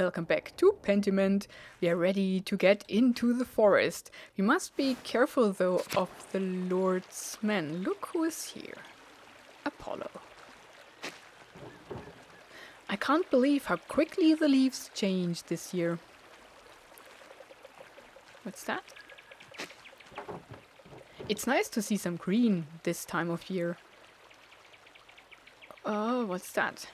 Welcome back to Pentiment. We are ready to get into the forest. We must be careful though of the Lord's men. Look who is here. Apollo. I can't believe how quickly the leaves changed this year. What's that? It's nice to see some green this time of year. What's that?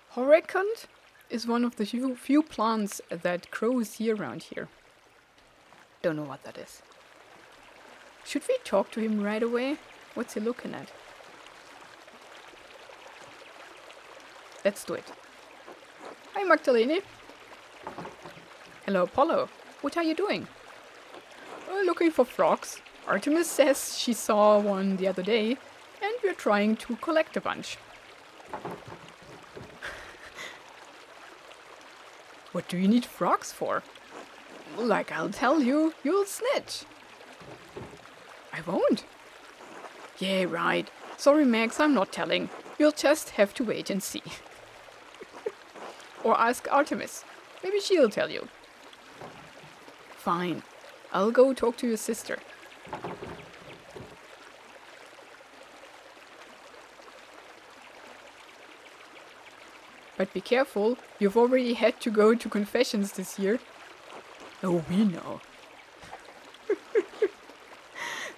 Horicant is one of the few plants that grows year-round here. Don't know what that is. Should we talk to him right away? What's he looking at? Let's do it. Hi, Magdalene. Hello, Apollo. What are you doing? Looking for frogs. Artemis says she saw one the other day, and we're trying to collect a bunch. What do you need frogs for? Like I'll tell you, you'll snitch. I won't. Yeah, right. Sorry, Max, I'm not telling. You'll just have to wait and see. Or ask Artemis. Maybe she'll tell you. Fine. I'll go talk to your sister. But be careful, you've already had to go to confessions this year. Oh, we know.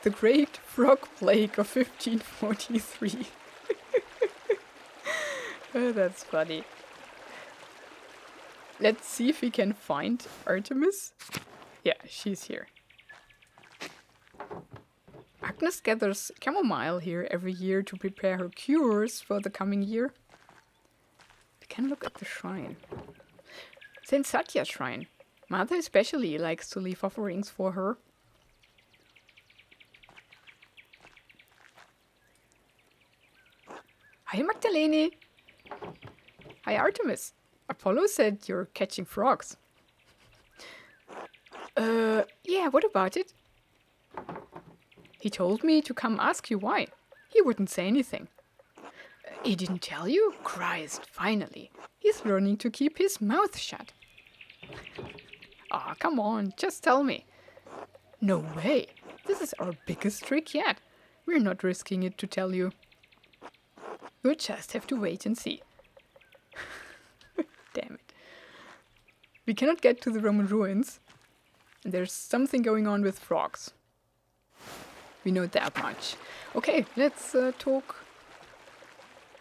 The Great Frog Plague of 1543. Oh, that's funny. Let's see if we can find Artemis. Yeah, she's here. Agnes gathers chamomile here every year to prepare her cures for the coming year. We can look at the shrine. Saint Satya's shrine. Mother especially likes to leave offerings for her. Hi, Magdalene. Hi, Artemis. Apollo said you're catching frogs. Yeah, what about it? He told me to come ask you why. He wouldn't say anything. He didn't tell you? Christ, finally. He's learning to keep his mouth shut. Ah, come on, just tell me. No way. This is our biggest trick yet. We're not risking it to tell you. You'll just have to wait and see. Damn it. We cannot get to the Roman ruins. There's something going on with frogs. We know that much. Okay, let's talk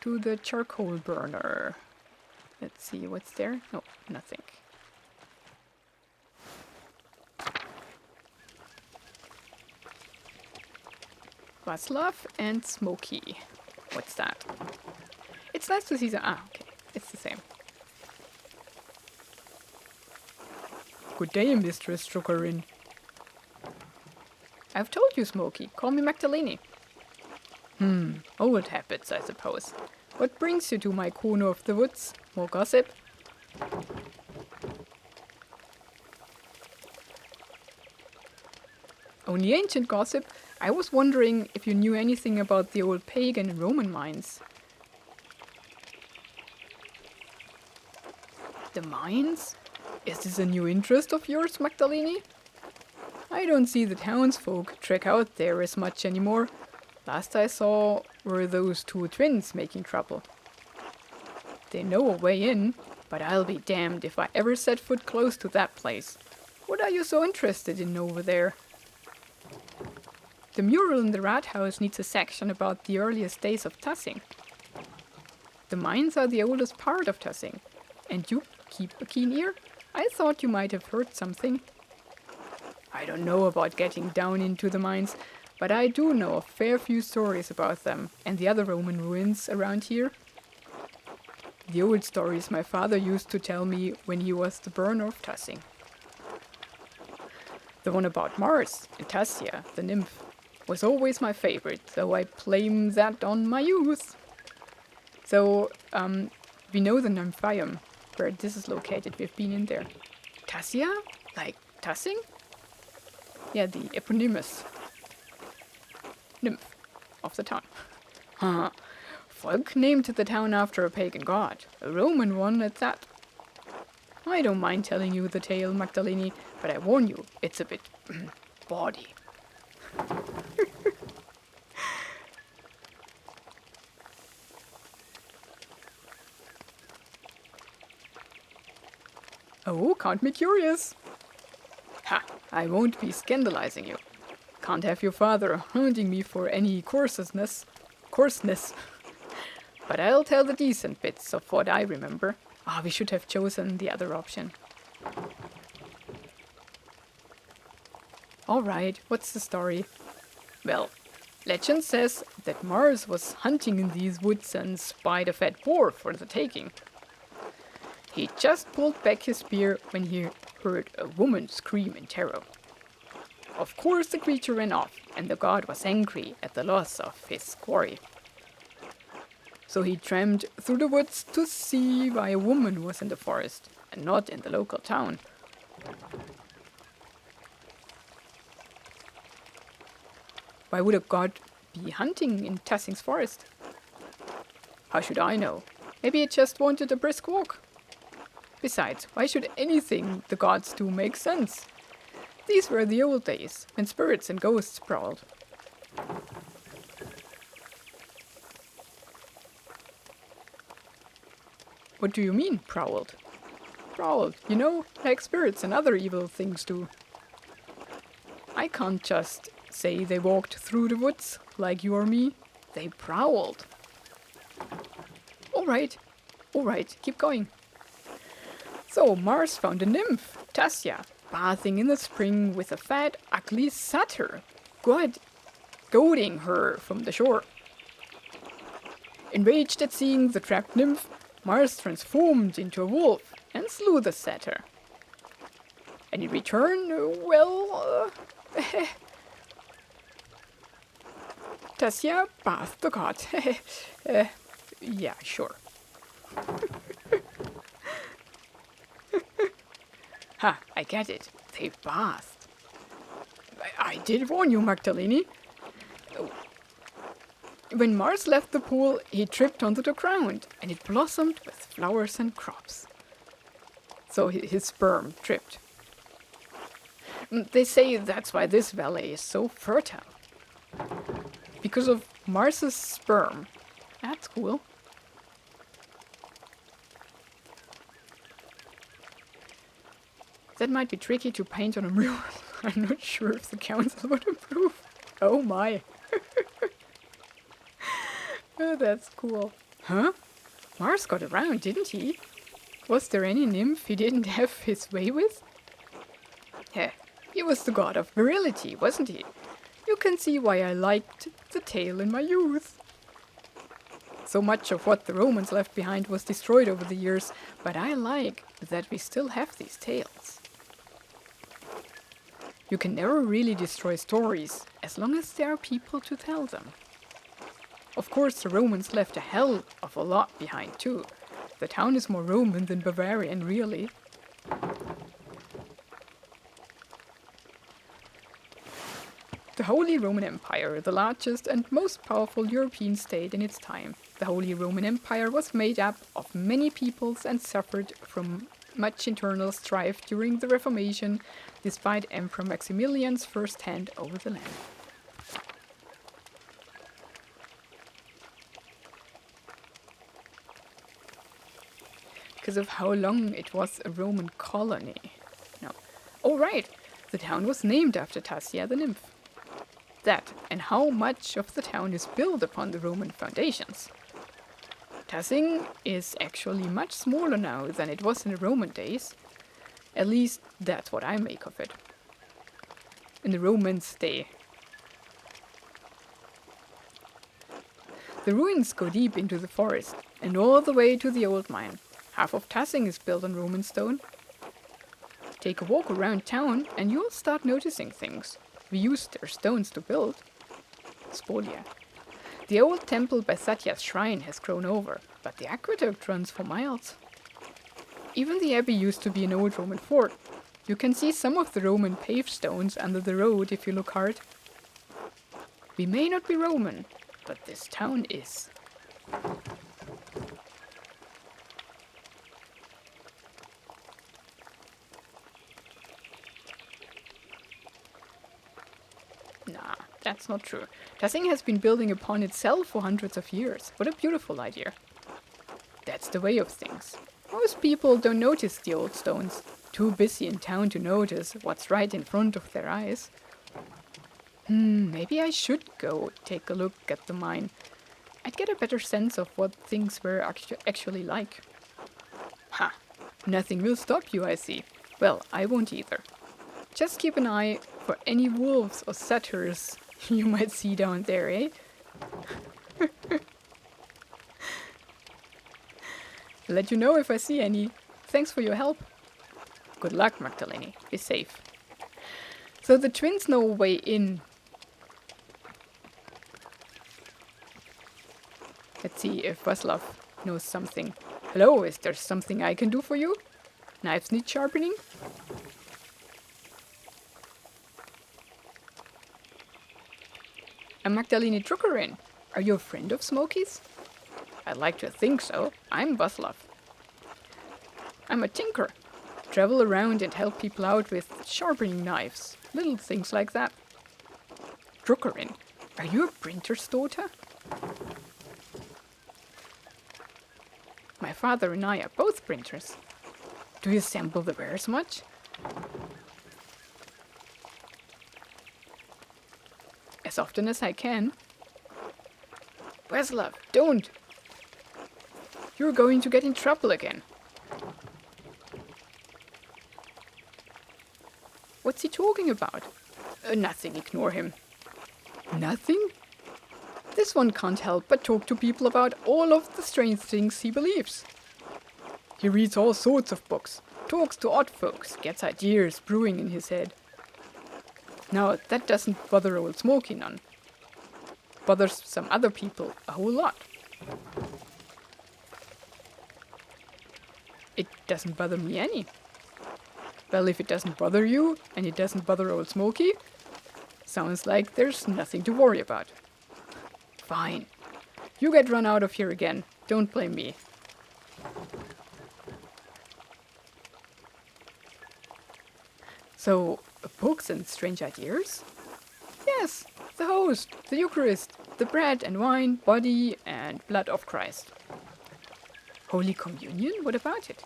to the charcoal burner. Let's see what's there. No, nothing. Vaslav and Smokey. What's that? It's nice to see the... Ah, okay. It's the same. Good day, Mistress Struckerin. I've told you, Smokey. Call me Magdalene. Old habits, I suppose. What brings you to my corner of the woods? More gossip? Only ancient gossip. I was wondering if you knew anything about the old pagan and Roman mines. The mines? Is this a new interest of yours, Magdalene? I don't see the townsfolk trek out there as much anymore. Last I saw were those two twins making trouble. They know a way in, but I'll be damned if I ever set foot close to that place. What are you so interested in over there? The mural in the rat house needs a section about the earliest days of Tussing. The mines are the oldest part of Tussing. And you keep a keen ear? I thought you might have heard something. I don't know about getting down into the mines, but I do know a fair few stories about them and the other Roman ruins around here. The old stories my father used to tell me when he was the burner of Tussing. The one about Mars and Tassia, the nymph, was always my favorite, though I blame that on my youth. So, we know the Nymphium, where this is located. We've been in there. Tassia? Like Tussing? Yeah, the eponymous nymph of the town. Folk named the town after a pagan god, a Roman one at that. I don't mind telling you the tale, Magdalene, but I warn you, it's a bit bawdy. Oh, count me curious. Ha, I won't be scandalizing you. Can't have your father hounding me for any coarseness. But I'll tell the decent bits of what I remember. We should have chosen the other option. Alright, what's the story? Well, legend says that Mars was hunting in these woods and spied a fat boar for the taking. He just pulled back his spear when he heard a woman scream in terror. Of course the creature ran off, and the god was angry at the loss of his quarry. So he tramped through the woods to see why a woman was in the forest, and not in the local town. Why would a god be hunting in Tassing's forest? How should I know? Maybe it just wanted a brisk walk. Besides, why should anything the gods do make sense? These were the old days, when spirits and ghosts prowled. What do you mean, prowled? Prowled, you know, like spirits and other evil things do. I can't just say they walked through the woods, like you or me. They prowled. Alright, keep going. So Mars found a nymph, Tassia, bathing in the spring with a fat, ugly satyr, goading her from the shore. Enraged at seeing the trapped nymph, Mars transformed into a wolf and slew the satyr. And in return, Tassia bathed the god. Yeah, sure. Ha, I get it. They bathed. I did warn you, Magdalene. When Mars left the pool, he tripped onto the ground, and it blossomed with flowers and crops. So his sperm tripped. They say that's why this valley is so fertile. Because of Mars's sperm. That's cool. That might be tricky to paint on a mural. I'm not sure if the council would approve. Oh my. Oh, that's cool. Huh? Mars got around, didn't he? Was there any nymph he didn't have his way with? Heh, he was the god of virility, wasn't he? You can see why I liked the tale in my youth. So much of what the Romans left behind was destroyed over the years, but I like that we still have these tales. You can never really destroy stories, as long as there are people to tell them. Of course, the Romans left a hell of a lot behind too. The town is more Roman than Bavarian, really. The Holy Roman Empire, the largest and most powerful European state in its time. The Holy Roman Empire was made up of many peoples and suffered from much internal strife during the Reformation, despite Emperor Maximilian's first hand over the land. Because of how long it was a Roman colony. No. Oh right, the town was named after Tassia the nymph. That, and how much of the town is built upon the Roman foundations. Tassing is actually much smaller now than it was in the Roman days. At least that's what I make of it. In the Romans' day. The ruins go deep into the forest and all the way to the old mine. Half of Tassing is built on Roman stone. Take a walk around town and you'll start noticing things. We used their stones to build. Spolia. The old temple by Satya's shrine has grown over, but the aqueduct runs for miles. Even the abbey used to be an old Roman fort. You can see some of the Roman paved stones under the road if you look hard. We may not be Roman, but this town is. That's not true. Tassing has been building upon itself for hundreds of years. What a beautiful idea. That's the way of things. Most people don't notice the old stones. Too busy in town to notice what's right in front of their eyes. Maybe I should go take a look at the mine. I'd get a better sense of what things were actually like. Ha! Nothing will stop you, I see. Well, I won't either. Just keep an eye for any wolves or satyrs you might see down there, eh? I'll let you know if I see any. Thanks for your help. Good luck, Magdalene. Be safe. So the twins know a way in. Let's see if Vaslav knows something. Hello, is there something I can do for you? Knives need sharpening? I'm Magdalene Druckerin. Are you a friend of Smokey's? I'd like to think so. I'm Vaslav. I'm a tinker. Travel around and help people out with sharpening knives. Little things like that. Druckerin. Are you a printer's daughter? My father and I are both printers. Do you assemble the wares much? As often as I can. Vaslav, don't! You're going to get in trouble again. What's he talking about? Nothing, ignore him. Nothing? This one can't help but talk to people about all of the strange things he believes. He reads all sorts of books, talks to odd folks, gets ideas brewing in his head. Now, that doesn't bother old Smokey none. Bothers some other people a whole lot. It doesn't bother me any. Well, if it doesn't bother you, and it doesn't bother old Smokey, sounds like there's nothing to worry about. Fine. You get run out of here again. Don't blame me. So, books and strange ideas? Yes, the host, the Eucharist, the bread and wine, body and blood of Christ. Holy Communion? What about it?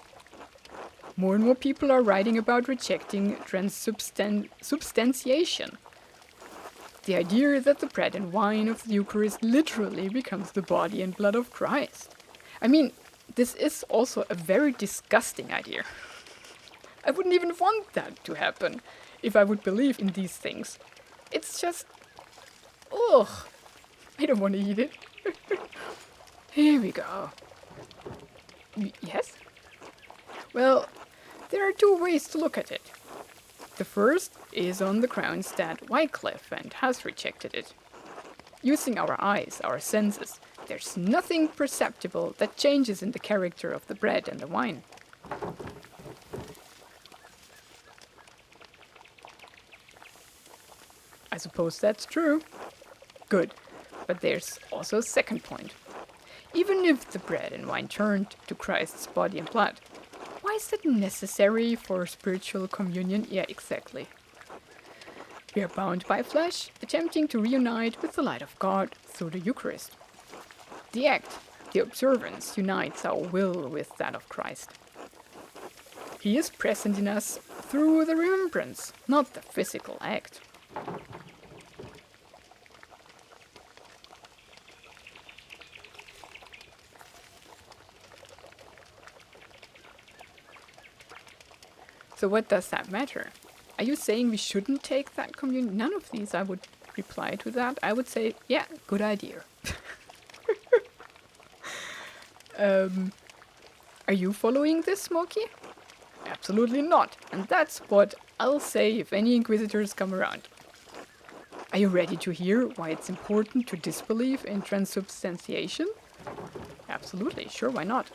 More and more people are writing about rejecting transubstantiation. The idea that the bread and wine of the Eucharist literally becomes the body and blood of Christ. I mean, this is also a very disgusting idea. I wouldn't even want that to happen if I would believe in these things. It's just... ugh. I don't want to eat it. Here we go. Yes? Well, there are two ways to look at it. The first is on the grounds that Wycliffe and has rejected it. Using our eyes, our senses, there's nothing perceptible that changes in the character of the bread and the wine. I suppose that's true. Good, but there's also a second point. Even if the bread and wine turned to Christ's body and blood, why is that necessary for spiritual communion? Yeah, exactly. We are bound by flesh, attempting to reunite with the light of God through the Eucharist. The act, the observance, unites our will with that of Christ. He is present in us through the remembrance, not the physical act. So what does that matter? Are you saying we shouldn't take that communion? None of these I would reply to that. I would say, yeah, good idea. Are you following this, Smokey? Absolutely not. And that's what I'll say if any inquisitors come around. Are you ready to hear why it's important to disbelieve in transubstantiation? Absolutely, sure, why not?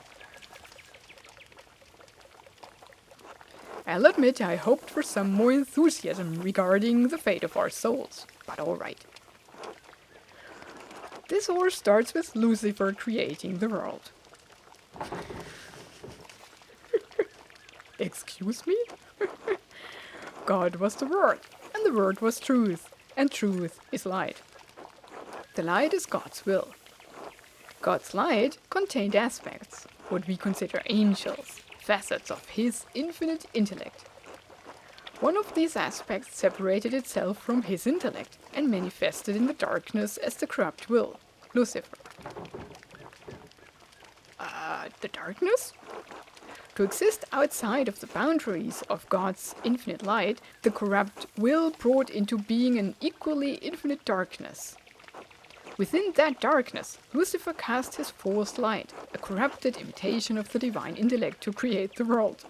I'll admit I hoped for some more enthusiasm regarding the fate of our souls, but alright. This horror starts with Lucifer creating the world. Excuse me? God was the Word, and the Word was truth, and truth is light. The light is God's will. God's light contained aspects, what we consider angels, facets of His infinite intellect. One of these aspects separated itself from His intellect and manifested in the darkness as the corrupt will, Lucifer. The darkness? To exist outside of the boundaries of God's infinite light, the corrupt will brought into being an equally infinite darkness. Within that darkness, Lucifer cast his false light, a corrupted imitation of the divine intellect to create the world.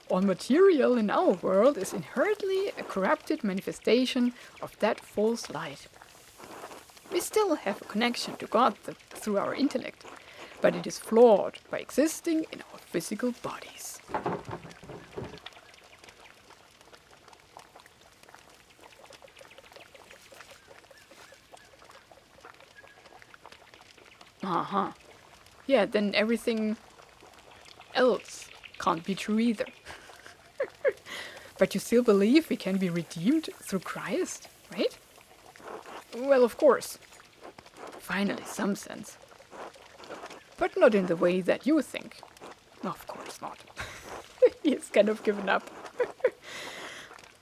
All material in our world is inherently a corrupted manifestation of that false light. We still have a connection to God through our intellect, but it is flawed by existing in our physical bodies. Yeah, then everything else can't be true either. But you still believe we can be redeemed through Christ, right? Well, of course. Finally, some sense. But not in the way that you think. Of course not. He's kind of given up.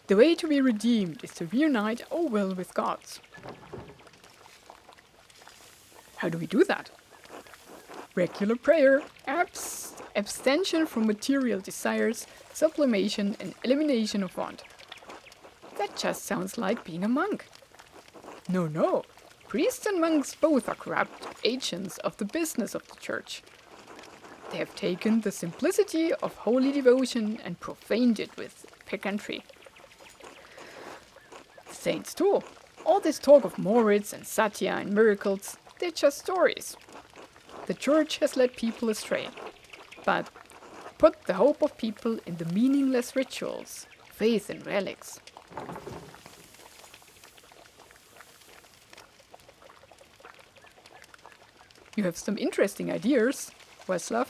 The way to be redeemed is to reunite our will with God's. How do we do that? Regular prayer, abstention from material desires, sublimation and elimination of want. That just sounds like being a monk. No. Priests and monks both are corrupt agents of the business of the church. They have taken the simplicity of holy devotion and profaned it with pagantry. The saints too. All this talk of Moritz and Satya and miracles, they're just stories. The church has led people astray, but put the hope of people in the meaningless rituals, faith in relics. You have some interesting ideas, Wesslav.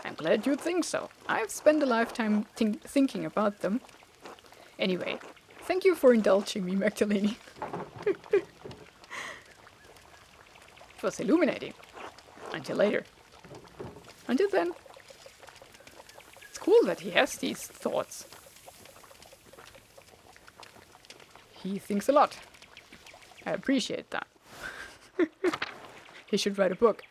I'm glad you think so. I've spent a lifetime thinking about them. Anyway, thank you for indulging me, Magdalene. It was illuminating. Until later. Until then. It's cool that he has these thoughts. He thinks a lot. I appreciate that. He should write a book.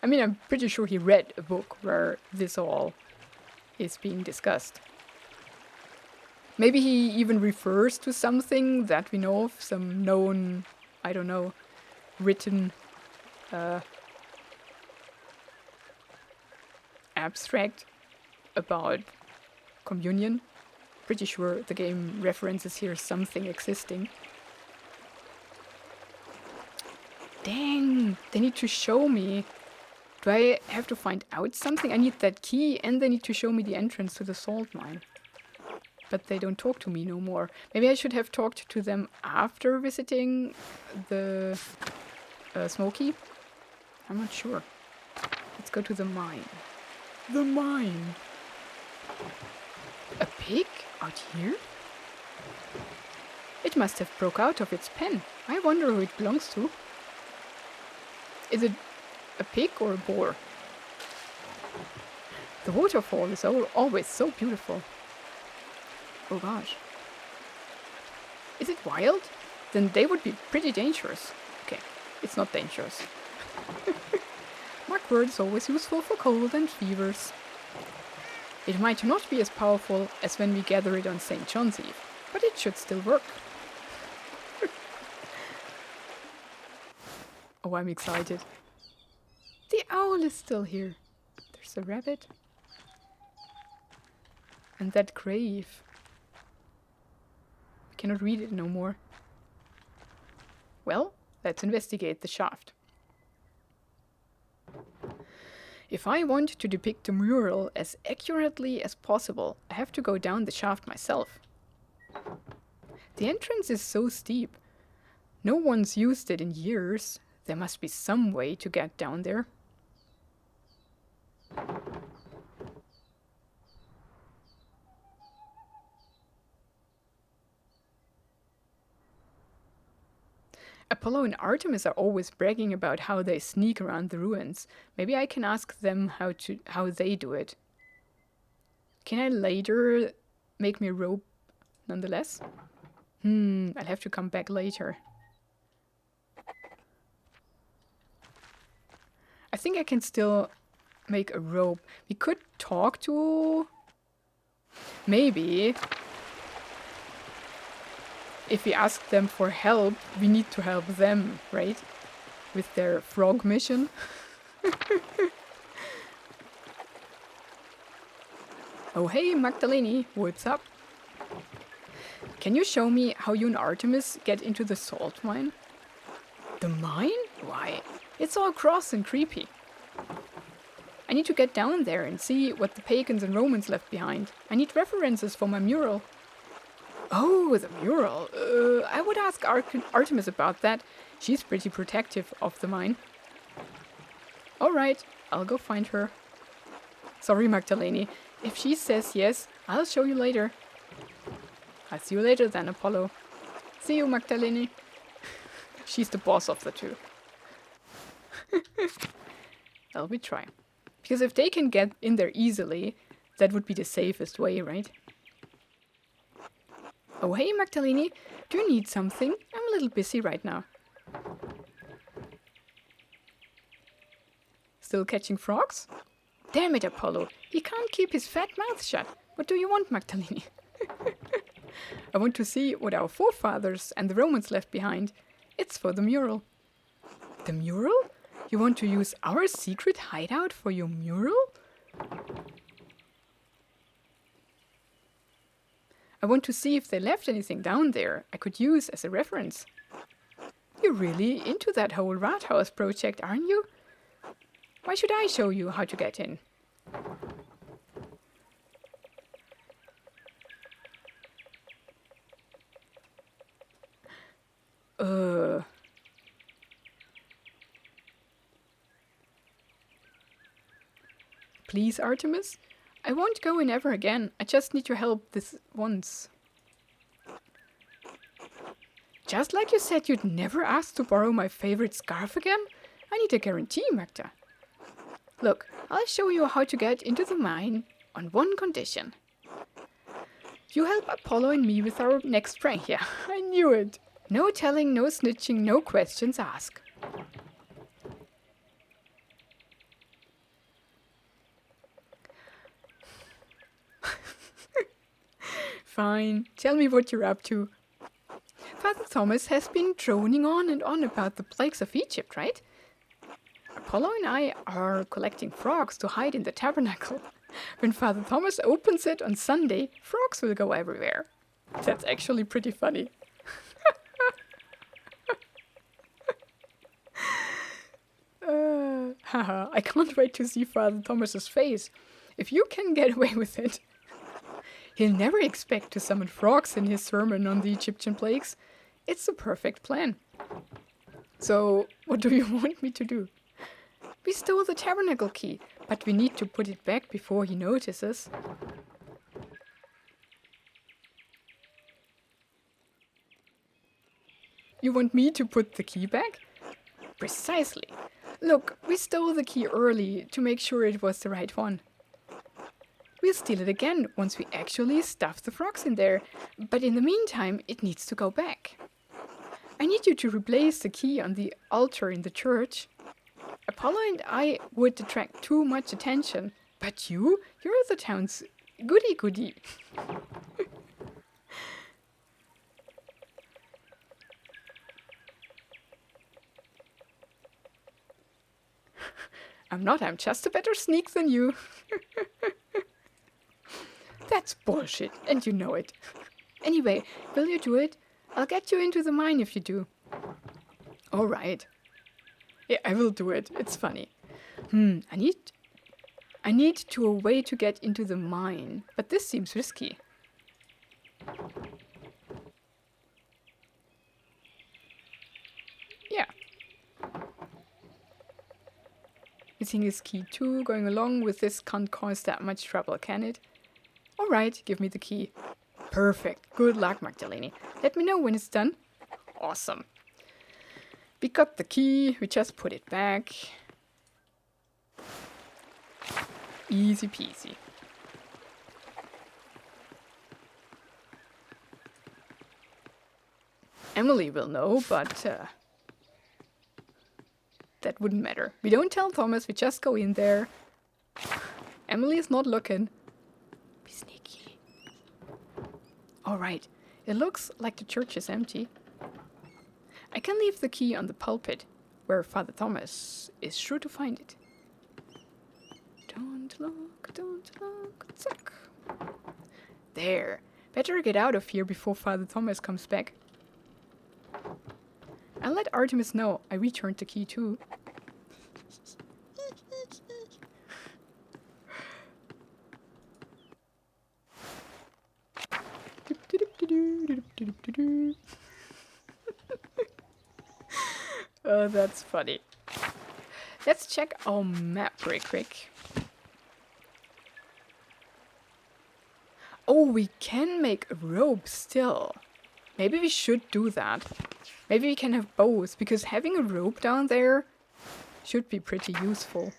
I mean, I'm pretty sure he read a book where this all is being discussed. Maybe he even refers to something that we know of, some known, I don't know, written abstract about communion. Pretty sure the game references here something existing. Dang, they need to show me. Do I have to find out something? I need that key and they need to show me the entrance to the salt mine. But they don't talk to me no more. Maybe I should have talked to them after visiting the Smoky? I'm not sure. Let's go to the mine. The mine! A pig out here? It must have broke out of its pen. I wonder who it belongs to. Is it a pig or a boar? The waterfall is always so beautiful. Oh gosh. Is it wild? Then they would be pretty dangerous. Okay, it's not dangerous. Mugwort is always useful for cold and fevers. It might not be as powerful as when we gather it on St. John's Eve, but it should still work. Oh, I'm excited. The owl is still here. There's a rabbit. And that grave. I cannot read it no more. Well, let's investigate the shaft. If I want to depict the mural as accurately as possible, I have to go down the shaft myself. The entrance is so steep. No one's used it in years. There must be some way to get down there. Apollo and Artemis are always bragging about how they sneak around the ruins. Maybe I can ask them how they do it. Can I later make me a rope nonetheless? I'll have to come back later. I think I can still make a rope. We could talk to... Maybe... If we ask them for help, we need to help them, right? With their frog mission. Oh hey, Magdalene, what's up? Can you show me how you and Artemis get into the salt mine? The mine? Why? It's all gross and creepy. I need to get down there and see what the pagans and Romans left behind. I need references for my mural. Oh, the mural. I would ask Artemis about that. She's pretty protective of the mine. Alright, I'll go find her. Sorry, Magdalene. If she says yes, I'll show you later. I'll see you later then, Apollo. See you, Magdalene. She's the boss of the two. Well, we try. Because if they can get in there easily, that would be the safest way, right? Oh, hey, Magdalene. Do you need something? I'm a little busy right now. Still catching frogs? Damn it, Apollo. He can't keep his fat mouth shut. What do you want, Magdalene? I want to see what our forefathers and the Romans left behind. It's for the mural. The mural? You want to use our secret hideout for your mural? I want to see if they left anything down there I could use as a reference. You're really into that whole Rathaus project, aren't you? Why should I show you how to get in? Please, Artemis? I won't go in ever again. I just need your help this once. Just like you said you'd never ask to borrow my favorite scarf again? I need a guarantee, Magda. Look, I'll show you how to get into the mine on one condition. You help Apollo and me with our next prank. Yeah, I knew it. No telling, no snitching, no questions asked. Fine, tell me what you're up to. Father Thomas has been droning on and on about the plagues of Egypt, right? Apollo and I are collecting frogs to hide in the tabernacle. When Father Thomas opens it on Sunday, frogs will go everywhere. That's actually pretty funny. Haha, I can't wait to see Father Thomas's face. If you can get away with it. He'll never expect to summon frogs in his sermon on the Egyptian plagues. It's the perfect plan. So, what do you want me to do? We stole the tabernacle key, but we need to put it back before he notices. You want me to put the key back? Precisely. Look, we stole the key early to make sure it was the right one. We'll steal it again once we actually stuff the frogs in there, but in the meantime, it needs to go back. I need you to replace the key on the altar in the church. Apollo and I would attract too much attention, but you're the town's goody-goody. I'm not, I'm just a better sneak than you. That's bullshit, and you know it. Anyway, will you do it? I'll get you into the mine if you do. All right. Yeah, I will do it. It's funny. I need to a way to get into the mine, but this seems risky. Yeah. Missing is key too. Going along with this can't cause that much trouble, can it? Alright, give me the key. Perfect. Good luck, Magdalene. Let me know when it's done. Awesome. We got the key, we just put it back. Easy peasy. Emily will know, but that wouldn't matter. We don't tell Thomas, we just go in there. Emily is not looking. Be sneaky. Alright, it looks like the church is empty. I can leave the key on the pulpit, where Father Thomas is sure to find it. Don't look, zack. There. Better get out of here before Father Thomas comes back. I'll let Artemis know I returned the key too. Oh, that's funny. Let's check our map real quick. Oh, we can make a rope still. Maybe we should do that. Maybe we can have both, because having a rope down there should be pretty useful.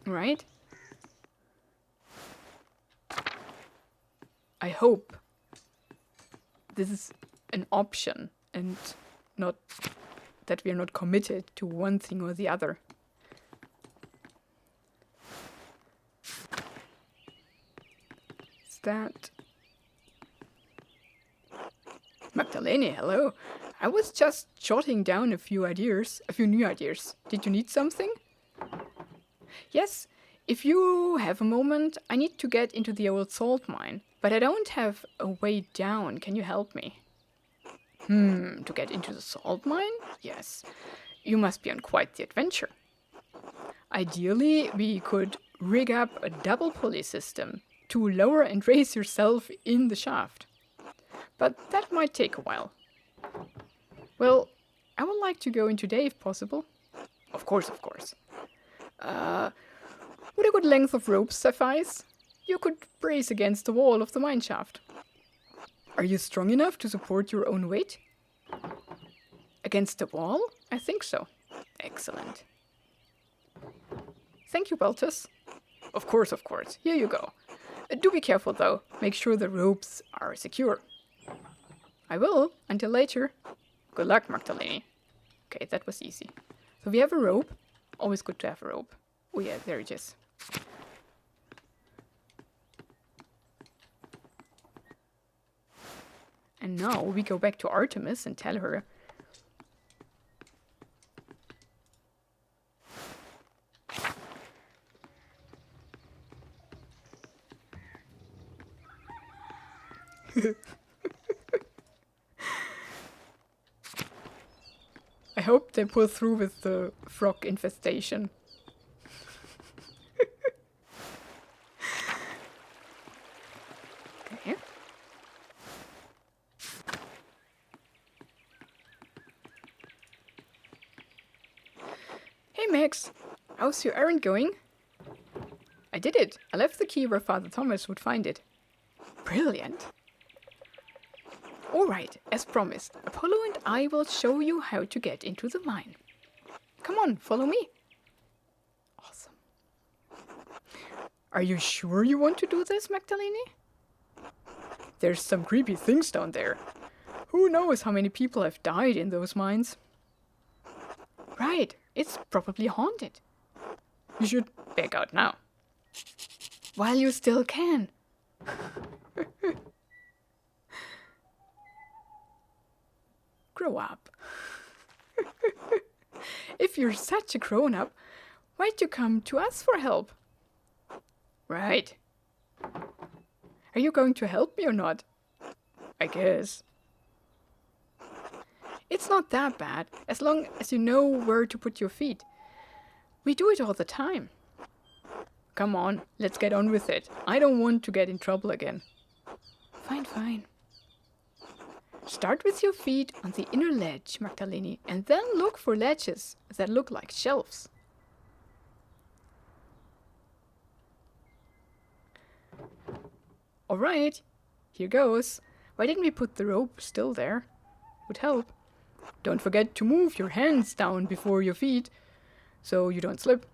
Right? I hope this is an option and not that we are not committed to one thing or the other. Is that Magdalene, hello. I was just jotting down a few new ideas. Did you need something? Yes, if you have a moment, I need to get into the old salt mine, but I don't have a way down. Can you help me? To get into the salt mine? Yes. You must be on quite the adventure. Ideally, we could rig up a double pulley system to lower and raise yourself in the shaft. But that might take a while. Well, I would like to go in today if possible. Of course, of course. Would a good length of rope suffice? You could brace against the wall of the mine shaft. Are you strong enough to support your own weight? Against the wall? I think so. Excellent. Thank you, Baltus. Of course, of course. Here you go. Do be careful, though. Make sure the ropes are secure. I will, until later. Good luck, Magdalene. Okay, that was easy. So we have a rope. Always good to have a rope. Oh yeah, there it is. And now we go back to Artemis and tell her. I hope they pull through with the frog infestation. Okay. Hey Max, how's your errand going? I did it. I left the key where Father Thomas would find it. Brilliant. Alright, as promised, Apollo and I will show you how to get into the mine. Come on, follow me. Awesome. Are you sure you want to do this, Magdalene? There's some creepy things down there. Who knows how many people have died in those mines? Right, it's probably haunted. You should back out now. While you still can. Grow up. If you're such a grown-up, why'd you come to us for help? Right. Are you going to help me or not? I guess. It's not that bad, as long as you know where to put your feet. We do it all the time. Come on, let's get on with it. I don't want to get in trouble again. Fine, fine. Start with your feet on the inner ledge, Magdalene, and then look for ledges that look like shelves. Alright, here goes. Why didn't we put the rope still there? Would help. Don't forget to move your hands down before your feet, so you don't slip.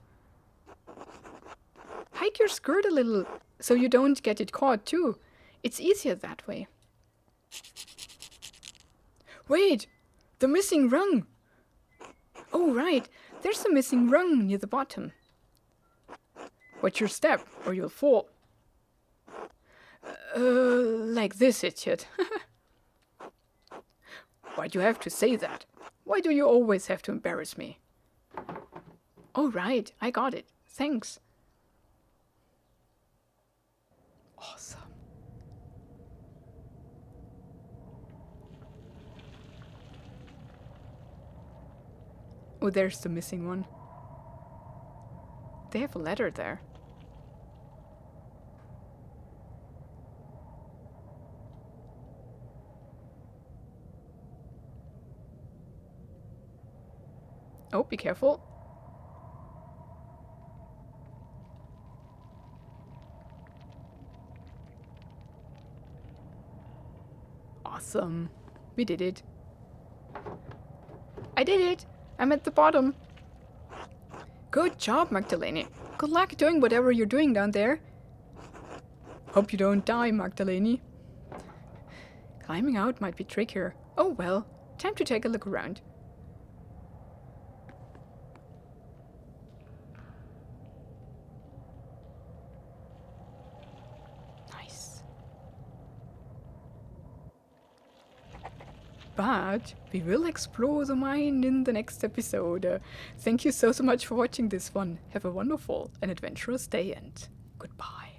Hike your skirt a little, so you don't get it caught too. It's easier that way. Wait! The missing rung! Oh right, there's a missing rung near the bottom. Watch your step, or you'll fall. Like this, idiot. Why'd you have to say that? Why do you always have to embarrass me? Oh right, I got it. Thanks. Awesome. Oh, there's the missing one. They have a letter there. Oh, be careful. Awesome. We did it. I did it! I'm at the bottom. Good job, Magdalene. Good luck doing whatever you're doing down there. Hope you don't die, Magdalene. Climbing out might be trickier. Oh well, time to take a look around. Nice. But we will explore the mine in the next episode. Thank you so much for watching this one. Have a wonderful and adventurous day and goodbye.